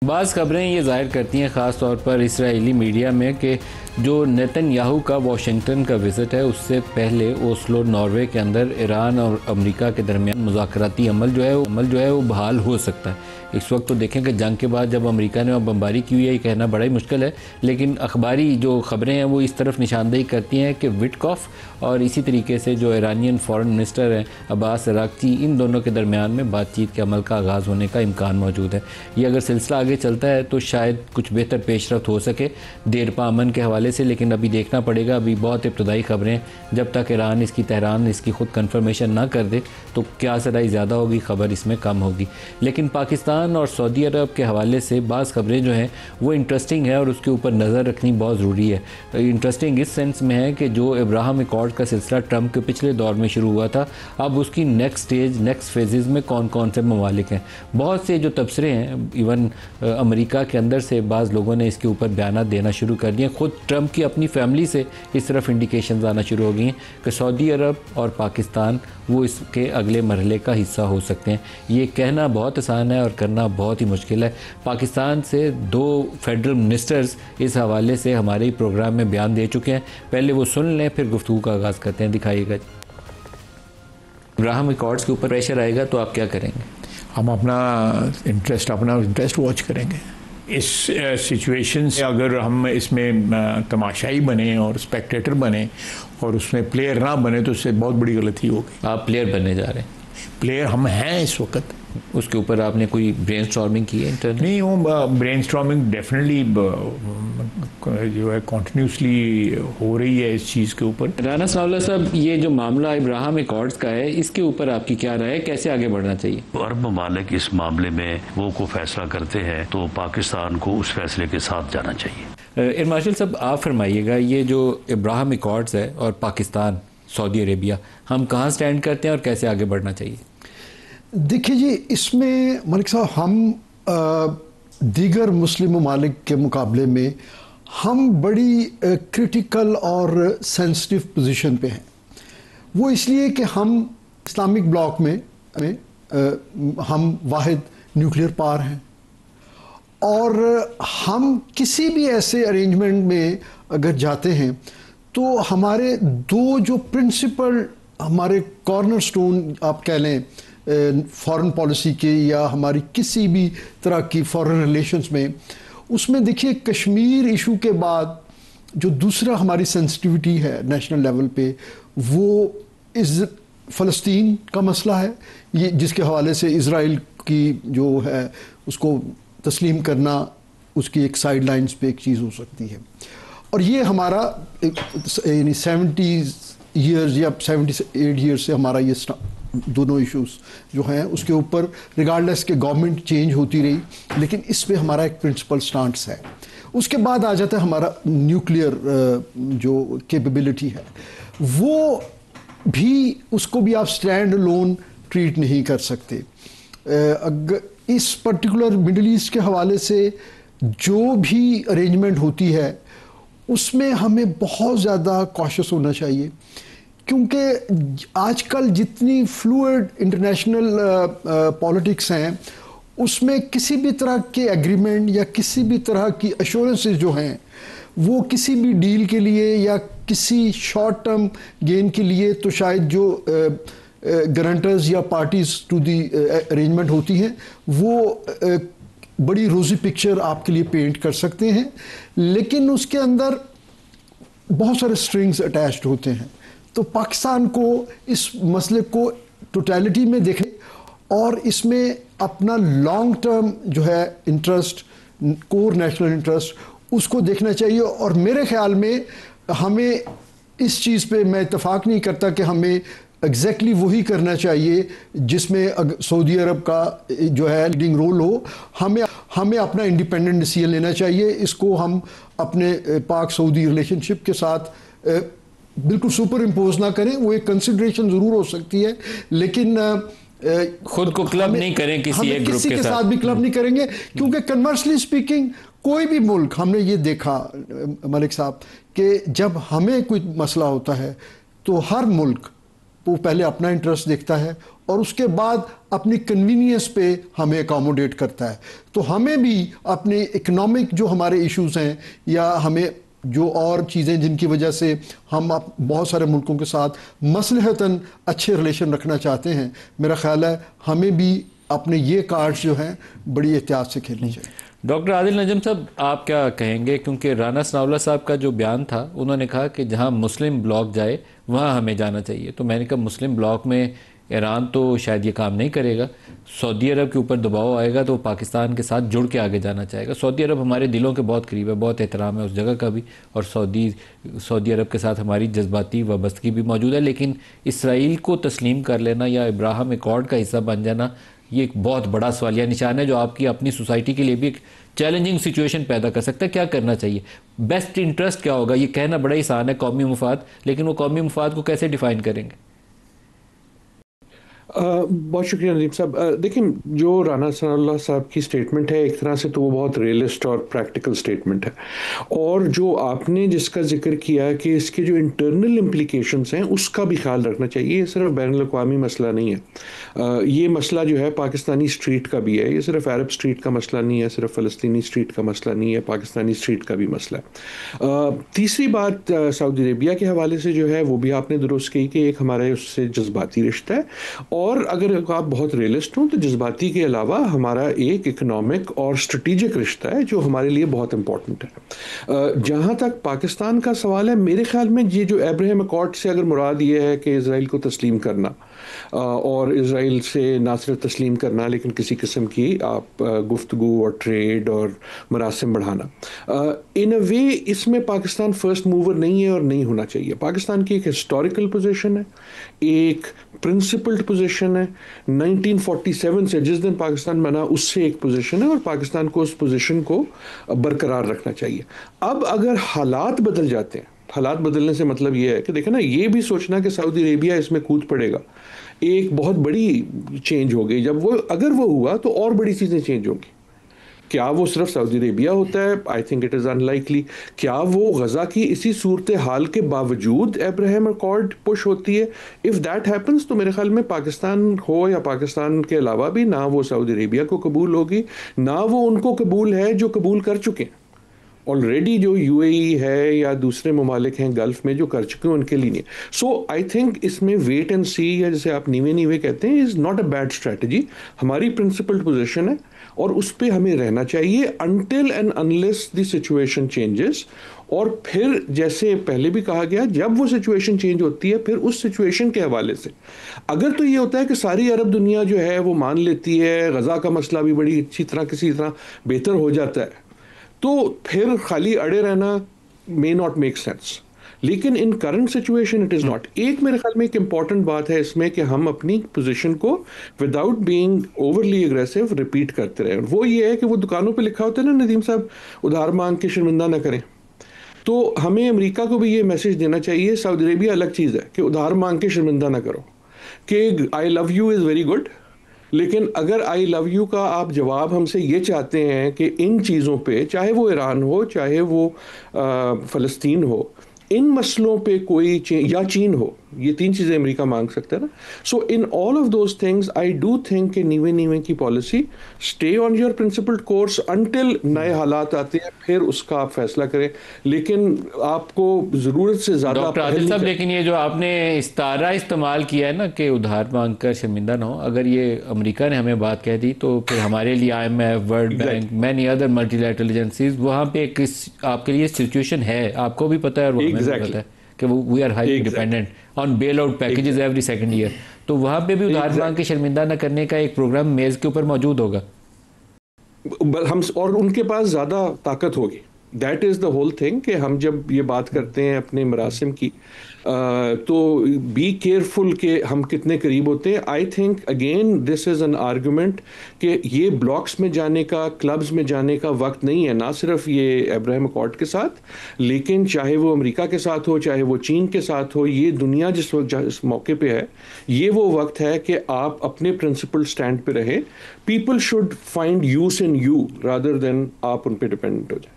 بعض خبریں یہ ظاہر کرتی ہیں خاص طور پر اسرائیلی میڈیا میں کہ جو نیتن یاہو کا واشنگٹن کا وزٹ ہے اس سے پہلے اوسلو ناروے کے اندر ایران اور امریکہ کے درمیان مذاکراتی عمل جو ہے وہ بحال ہو سکتا ہے۔ اس وقت تو دیکھیں کہ جنگ کے بعد جب امریکہ نے بمباری کی ہوئی ہے، یہ کہنا بڑا ہی مشکل ہے، لیکن اخباری جو خبریں ہیں وہ اس طرف نشاندہی کرتی ہیں کہ وٹکوف اور اسی طریقے سے جو ایرانین فورن منسٹر ہیں عباس عراقچی، ان دونوں کے درمیان میں بات چیت کے عمل کا آغاز ہونے کا امکان موجود ہے۔ یہ اگر سلسلہ آگے چلتا ہے تو شاید کچھ بہتر پیش رفت ہو سکے دیر پا امن کے حوالے سے، لیکن ابھی دیکھنا پڑے گا۔ ابھی بہت ابتدائی خبریں، جب تک تہران اس کی خود کنفرمیشن نہ کر دے تو کیا سرائی زیادہ ہوگی، خبر اس میں کم ہوگی۔ لیکن پاکستان اور سعودی عرب کے حوالے سے بعض خبریں جو ہیں وہ انٹرسٹنگ ہے اور اس کے اوپر نظر رکھنی بہت ضروری ہے۔ انٹرسٹنگ اس سینس میں ہے کہ جو ابراہم ایکارڈ کا سلسلہ ٹرمپ کے پچھلے دور میں شروع ہوا تھا، اب اس کی نیکسٹ فیزز میں کون کون سے ممالک ہیں۔ بہت سے جو تبصرے ہیں، ایون امریکہ کے اندر سے بعض لوگوں نے اس کے اوپر بیانات دینا شروع کر دیے۔ خود ٹرمپ کی اپنی فیملی سے اس طرف انڈیکیشنز آنا شروع ہو گئی ہیں کہ سعودی عرب اور پاکستان وہ اس کے اگلے مرحلے کا حصہ ہو سکتے ہیں۔ یہ کہنا بہت آسان ہے اور کرنا بہت ہی مشکل ہے۔ پاکستان سے 2 فیڈرل منسٹرز اس حوالے سے ہمارے ہی پروگرام میں بیان دے چکے ہیں، پہلے وہ سن لیں پھر گفتگو کا آغاز کرتے ہیں۔ دکھائیے گا ابراہم ایکارڈز کے اوپر پریشر آئے گا تو آپ کیا کریں گے؟ ہم اپنا انٹرسٹ واچ کریں گے۔ اس سچویشن سے اگر ہم اس میں تماشائی بنیں اور اسپیکٹیٹر بنیں اور اس میں پلیئر نہ بنے تو اس سے بہت بڑی غلطی ہوگی۔ آپ پلیئر بننے جا رہے ہیں؟ پلیئر ہم ہیں اس وقت۔ اس کے اوپر آپ نے کوئی برین سٹارمنگ کی ہے انٹرنل؟ نہیں، وہ برین سٹارمنگ ڈیفینیٹلی جو ہے کنٹینیوسلی ہو رہی ہے اس چیز کے اوپر۔ رانا ثناء اللہ صاحب، یہ جو معاملہ ابراہم ایکارڈز کا ہے، اس کے اوپر آپ کی کیا رائے ہے؟ کیسے آگے بڑھنا چاہیے؟ عرب ممالک اس معاملے میں وہ کو فیصلہ کرتے ہیں تو پاکستان کو اس فیصلے کے ساتھ جانا چاہیے۔ ایئر مارشل صاحب، آپ فرمائیے گا، یہ جو ابراہم ایکارڈز ہے اور پاکستان، سعودی عربیہ، ہم کہاں سٹینڈ کرتے ہیں اور کیسے آگے بڑھنا چاہیے؟ دیکھیے جی، اس میں ملک صاحب ہم دیگر مسلم ممالک کے مقابلے میں ہم بڑی کرٹیکل اور سینسٹیو پوزیشن پہ ہیں۔ وہ اس لیے کہ ہم اسلامک بلاک میں ہم واحد نیوکلیئر پاور ہیں، اور ہم کسی بھی ایسے ارینجمنٹ میں اگر جاتے ہیں تو ہمارے 2 جو پرنسپل ہمارے کارنر سٹون آپ کہہ لیں فارن پالیسی کے یا ہماری کسی بھی طرح کی فارن ریلیشنز میں، اس میں دیکھیے کشمیر ایشو کے بعد جو دوسرا ہماری سینسٹیوٹی ہے نیشنل لیول پہ، وہ فلسطین کا مسئلہ ہے، یہ جس کے حوالے سے اسرائیل کی جو ہے اس کو تسلیم کرنا اس کی ایک سائیڈ لائنز پہ ایک چیز ہو سکتی ہے۔ اور یہ ہمارا یعنی 70 ایئرز یا 78 ایئرز سے ہمارا یہ دونوں ایشوز جو ہیں اس کے اوپر ریگارڈلیس کہ گورنمنٹ چینج ہوتی رہی، لیکن اس پہ ہمارا ایک پرنسپل سٹانس ہے۔ اس کے بعد آ جاتا ہے ہمارا نیوکلیئر جو کیپیبلٹی ہے، وہ بھی اس کو بھی آپ سٹینڈ لون ٹریٹ نہیں کر سکتے۔ اس پرٹیکولر مڈل ایسٹ کے حوالے سے جو بھی ارینجمنٹ ہوتی ہے اس میں ہمیں بہت زیادہ کوشش ہونا چاہیے، کیونکہ آج کل جتنی فلوئڈ انٹرنیشنل پالیٹکس ہیں اس میں کسی بھی طرح کے ایگریمنٹ یا کسی بھی طرح کی ایشورنسز جو ہیں وہ کسی بھی ڈیل کے لیے یا کسی شارٹ ٹرم گین کے لیے تو شاید جو گارنٹرز یا پارٹیز ٹو دی ارینجمنٹ ہوتی ہیں وہ بڑی روزی پکچر آپ کے لیے پینٹ کر سکتے ہیں، لیکن اس کے اندر بہت سارے سٹرنگز اٹیچڈ ہوتے ہیں۔ تو پاکستان کو اس مسئلے کو ٹوٹیلٹی میں دیکھیں اور اس میں اپنا لانگ ٹرم جو ہے انٹرسٹ، کور نیشنل انٹرسٹ، اس کو دیکھنا چاہیے۔ اور میرے خیال میں ہمیں اس چیز پہ میں اتفاق نہیں کرتا کہ ہمیں ایگزیکٹلی وہی کرنا چاہیے جس میں سعودی عرب کا جو ہے لیڈنگ رول ہو۔ ہمیں اپنا انڈیپینڈنٹ ڈیسیژن لینا چاہیے۔ اس کو ہم اپنے پاک سعودی ریلیشن شپ کے ساتھ بالکل سپر امپوز نہ کریں، وہ ایک کنسیڈریشن ضرور ہو سکتی ہے، لیکن خود کو کلب نہیں کریں کسی ایک گروپ کے ساتھ بھی کلب نہیں کریں گے، کیونکہ کنورسلی اسپیکنگ کوئی بھی ملک، ہم نے یہ دیکھا ملک صاحب کہ جب ہمیں کوئی مسئلہ ہوتا ہے تو ہر ملک وہ پہلے اپنا انٹرسٹ دیکھتا ہے اور اس کے بعد اپنی کنوینئنس پہ ہمیں اکاموڈیٹ کرتا ہے. تو ہمیں بھی اپنے اکنامک جو ہمارے ایشوز ہیں یا ہمیں جو اور چیزیں جن کی وجہ سے ہم بہت سارے ملکوں کے ساتھ مصلحتاً اچھے ریلیشن رکھنا چاہتے ہیں, میرا خیال ہے ہمیں بھی اپنے یہ کارڈز جو ہیں بڑی احتیاط سے کھیلنی چاہیے. ڈاکٹر عادل نجم صاحب آپ کیا کہیں گے؟ کیونکہ رانا ثناءاللہ صاحب کا جو بیان تھا انہوں نے کہا کہ جہاں مسلم بلاک جائے وہاں ہمیں جانا چاہیے. تو میں نے کہا مسلم بلاک میں ایران تو شاید یہ کام نہیں کرے گا, سعودی عرب کے اوپر دباؤ آئے گا تو پاکستان کے ساتھ جڑ کے آگے جانا چاہے گا. سعودی عرب ہمارے دلوں کے بہت قریب ہے, بہت احترام ہے اس جگہ کا بھی, اور سعودی عرب کے ساتھ ہماری جذباتی وابستگی بھی موجود ہے. لیکن اسرائیل کو تسلیم کر لینا یا ابراہم ایکارڈ کا حصہ بن جانا یہ ایک بہت بڑا سوالیہ نشان ہے جو آپ کی اپنی سوسائٹی کے لیے بھی ایک چیلنجنگ سچویشن پیدا کر سکتا ہے. کیا کرنا چاہیے؟ بیسٹ انٹرسٹ کیا ہوگا؟ یہ کہنا بڑا آسان ہے قومی مفاد, لیکن وہ قومی مفاد کو کیسے ڈیفائن کریں گے؟ بہت شکریہ ندیم صاحب. دیکھیں جو رانا ثناءاللہ صاحب کی سٹیٹمنٹ ہے ایک طرح سے تو وہ بہت ریئلسٹ اور پریکٹیکل سٹیٹمنٹ ہے, اور جو آپ نے جس کا ذکر کیا کہ اس کے جو انٹرنل امپلیکیشنز ہیں اس کا بھی خیال رکھنا چاہیے. یہ صرف بین الاقوامی مسئلہ نہیں ہے, یہ مسئلہ جو ہے پاکستانی اسٹریٹ کا بھی ہے. یہ صرف عرب اسٹریٹ کا مسئلہ نہیں ہے, صرف فلسطینی اسٹریٹ کا مسئلہ نہیں ہے, پاکستانی اسٹریٹ کا بھی مسئلہ ہے. تیسری بات سعودی عربیہ کے حوالے سے جو ہے وہ بھی آپ نے درست کہی کہ ایک ہمارا اس سے جذباتی رشتہ ہے, اور اگر آپ بہت ریئلسٹ ہوں تو جذباتی کے علاوہ ہمارا ایک اکنامک اور اسٹریٹجک رشتہ ہے جو ہمارے لیے بہت امپورٹنٹ ہے. جہاں تک پاکستان کا سوال ہے, میرے خیال میں یہ جو ابراہیم ایکارڈ سے اگر مراد یہ ہے کہ اسرائیل کو تسلیم کرنا اور اسرائیل سے نہ صرف تسلیم کرنا لیکن کسی قسم کی آپ گفتگو اور ٹریڈ اور مراسم بڑھانا, ان اے وے اس میں پاکستان فرسٹ موور نہیں ہے اور نہیں ہونا چاہیے. پاکستان کی ایک ہسٹوریکل پوزیشن ہے, ایک پرنسپلڈ پوزیشن ہے. 1947 سے جس دن پاکستان بنا اس سے ایک پوزیشن ہے, اور پاکستان کو اس پوزیشن کو برقرار رکھنا چاہیے. اب اگر حالات بدل جاتے ہیں, حالات بدلنے سے مطلب یہ ہے کہ دیکھیں نا, یہ بھی سوچنا کہ سعودی عربیہ اس میں کود پڑے گا ایک بہت بڑی چینج ہو گئی. جب وہ اگر وہ ہوا تو اور بڑی چیزیں چینج ہوں گی. کیا وہ صرف سعودی عربیہ ہوتا ہے؟ I think it is in likely. کیا وہ غزہ کی اسی صورتحال کے باوجود ابراہیم ایکارڈ پش ہوتی ہے؟ اف دیٹ ہیپنس تو میرے خیال میں پاکستان ہو یا پاکستان کے علاوہ بھی نہ وہ سعودی عربیہ کو قبول ہوگی نہ وہ ان کو قبول ہے جو قبول کر چکے ہیں آلریڈی, جو یو اے ای ہے یا دوسرے ممالک ہیں گلف میں جو کر چکے ہیں ان کے لیے نہیں. سو آئی تھنک اس میں ویٹ اینڈ سی, یا جیسے آپ نیوے نیوے کہتے ہیں, is not a bad strategy. ہماری پرنسپلڈ پوزیشن ہے اور اس پہ ہمیں رہنا چاہیے until and unless the situation changes. اور پھر جیسے پہلے بھی کہا گیا, جب وہ سچویشن چینج ہوتی ہے پھر اس سچویشن کے حوالے سے اگر تو یہ ہوتا ہے کہ ساری عرب دنیا جو ہے وہ مان لیتی ہے, غزہ کا مسئلہ بھی بڑی اچھی طرح کسی طرح بہتر ہو جاتا ہے, تو پھر خالی اڑے رہنا may not make sense. لیکن in current situation it is not. ایک میرے خیال میں ایک امپورٹنٹ بات ہے اس میں کہ ہم اپنی پوزیشن کو without being overly aggressive repeat کرتے رہیں. وہ یہ ہے کہ وہ دکانوں پہ لکھا ہوتا ہے نا ندیم صاحب, ادھار مانگ کے شرمندہ نہ کریں. تو ہمیں امریکہ کو بھی یہ میسج دینا چاہیے, سعودی عربیہ الگ چیز ہے کہ ادھار مانگ کے شرمندہ نہ کرو, کہ I love you is very good, لیکن اگر آئی لو یو کا آپ جواب ہم سے یہ چاہتے ہیں کہ ان چیزوں پہ, چاہے وہ ایران ہو چاہے وہ فلسطین ہو, ان مسئلوں پہ کوئی یا چین ہو, یہ تین چیزیں امریکہ مانگ سکتا ہے نا. So in all of those things I do think کہ نیوے کی policy stay on your principled course until نئے حالات آتے ہیں, پھر اس کا آپ فیصلہ کریں. لیکن آپ کو ضرورت سے زیادہ ڈاکٹر عادل صاحب, لیکن یہ جو آپ نے استعارہ استعمال کیا ہے نا کہ ادھار مانگ کر شرمندہ نہ ہو, اگر یہ امریکہ نے ہمیں بات کہہ دی تو پھر ہمارے لیے IMF, world bank, many other multi lateral agencies, وہاں پہ آپ کے لیے سچویشن ہے, آپ کو بھی پتہ ہے اور ہمیں بھی پتہ ہے کہ we are high dependent on bail out packages every second year. تو وہاں پہ بھی ادھار مانگ کے شرمندہ نہ کرنے کا ایک پروگرام میز کے اوپر موجود ہوگا, ہم اور ان کے پاس زیادہ طاقت ہوگی. That is the whole thing کہ ہم جب یہ بات کرتے ہیں اپنے مراسم کی تو بی کیئرفل کہ ہم کتنے قریب ہوتے ہیں. I think again this is an argument کہ یہ بلاکس میں جانے کا, کلبز میں جانے کا وقت نہیں ہے, نہ صرف یہ ابراہیم ایکارڈ کے ساتھ, لیکن چاہے وہ امریکہ کے ساتھ ہو چاہے وہ چین کے ساتھ ہو. یہ دنیا جس وقت اس موقع پہ ہے, یہ وہ وقت ہے کہ آپ اپنے پرنسپل اسٹینڈ پہ رہیں. People should find use in you rather than آپ ان پہ ڈپینڈنٹ ہو جائیں.